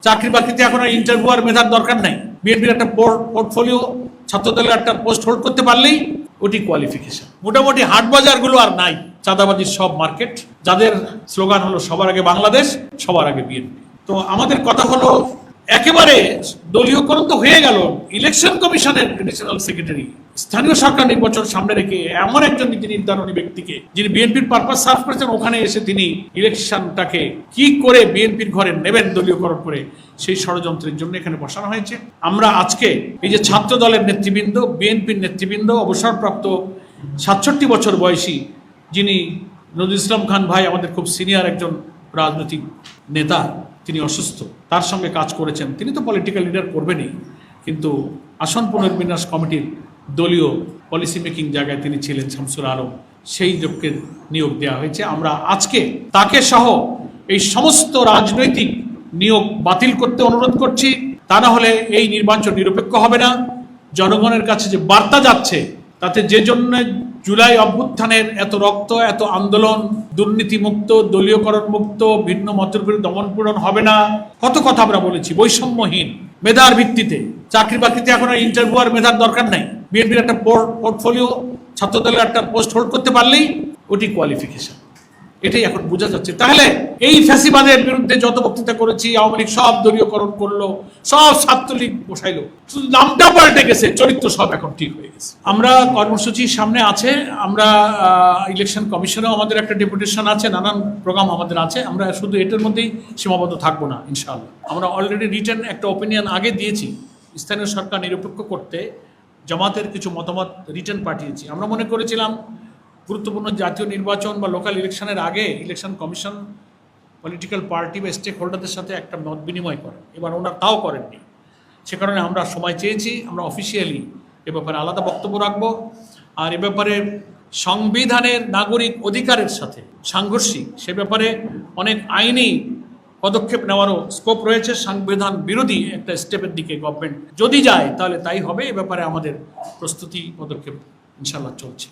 চাকরি বাকরিতে এখন আর ইন্টারভিউ আর মেধার দরকার নাই। বিএনপির একটা পোর্টফোলিও ছাত্রদলের একটা পোস্ট হোল্ড করতে পারলেই ওটি কোয়ালিফিকেশন। মোটামুটি হাট বাজারগুলো আর নাই, চাঁদাবাজির সব মার্কেট। যাদের স্লোগান হলো সবার আগে বাংলাদেশ, সবার আগে বিএনপি। তো আমাদের কথা হলো একেবারে দলীয়করণ তো হয়ে গেল। ইলেকশন কমিশনের ন্যাশনাল সেক্রেটারি স্থানীয় সরকার নির্বাচন সামনে রেখে এমন একজন নীতি নির্ধারণী ব্যক্তিকে, যিনি বিএনপির পারপাস সার্ভ করেছেন, ওখানে এসে তিনি ইলেকশনটাকে কি করে বিএনপির ঘরে নেবেন দলীয়করণ করে, সেই ষড়যন্ত্রের জন্য এখানে বসানো হয়েছে। আমরা আজকে এই যে ছাত্র দলের নেতৃবৃন্দ, বিএনপির নেতৃবৃন্দ, অবসরপ্রাপ্ত 67 বছর বয়সী যিনি নজরুল ইসলাম খান ভাই, আমাদের খুব সিনিয়র একজন রাজনৈতিক নেতা, তিনি অসুস্থ, তার সঙ্গে কাজ করেছেন। তিনি তো পলিটিক্যাল লিডার করবেনই, কিন্তু আসন পুনর্বিন্যাস কমিটির দলীয় পলিসি মেকিং জায়গায় তিনি ছিলেন, শামসুল আলম, সেই লোককে নিয়োগ দেওয়া হয়েছে। আমরা আজকে তাকে সহ এই সমস্ত রাজনৈতিক নিয়োগ বাতিল করতে অনুরোধ করছি। তা না হলে এই নির্বাচন নিরপেক্ষ হবে না। জনগণের কাছে যে বার্তা যাচ্ছে, তাতে যে জন্য জুলাই অভ্যুত্থানের এত রক্ত, এত আন্দোলন, দুর্নীতিমুক্ত, দলীয়করণ মুক্ত, ভিন্ন মতের বিরুদ্ধে দমনপীড়ন হবে না, কত কথা আমরা বলেছি। বৈষম্যহীন মেধার ভিত্তিতে চাকরি বাকরিতে এখন আর ইন্টারভিউ আর মেধার দরকার নাই। বিএনপির একটা পোর্টফোলিও ছাত্রদলের একটা পোস্ট হোল্ড করতে পারলেই ওটি কোয়ালিফিকেশন। এটাই এখন বোঝা যাচ্ছে। তাহলে এই ফ্যাসিবাদের বিরুদ্ধে যত বক্তৃতা করেছি, আওয়ামী লীগ সব দলীয়করণ করলো, সব ছাত্রলীগ বসাইলো, শুধু নামটা পাল্টে গেছে, চরিত্র সব এখন ঠিক হয়ে গেছে। আমরা কর্মসূচির সামনে আছে, আমরা ইলেকশন কমিশনেও আমাদের একটা ডেপুটেশন আছে, নানান প্রোগ্রাম আমাদের আছে। আমরা শুধু এটার মধ্যেই সীমাবদ্ধ থাকবো না ইনশাআল্লাহ। আমরা অলরেডি রিটার্ন একটা ওপিনিয়ন আগে দিয়েছি, স্থানীয় সরকার নিরপেক্ষ করতে জামাতের কিছু মতামত রিটার্ন পাঠিয়েছি। আমরা মনে করেছিলাম গুরুত্বপূর্ণ জাতীয় নির্বাচন বা লোকাল ইলেকশনের আগে ইলেকশন কমিশন পলিটিক্যাল পার্টি বা স্টেক হোল্ডারদের সাথে একটা মত বিনিময় করে, এবার ওনারা তাও করেননি। সে কারণে আমরা সময় চেয়েছি, আমরা অফিসিয়ালি এ ব্যাপারে আলাদা বক্তব্য রাখবো। আর এ ব্যাপারে সংবিধানের নাগরিক অধিকারের সাথে সাংঘর্ষিক, সে ব্যাপারে অনেক আইনি পদক্ষেপ নেওয়ারও স্কোপ রয়েছে। সংবিধান বিরোধী একটা স্টেপের দিকে গভর্নমেন্ট যদি যায়, তাহলে তাই হবে। এ ব্যাপারে আমাদের প্রস্তুতি পদক্ষেপ ইনশাল্লাহ চলছে।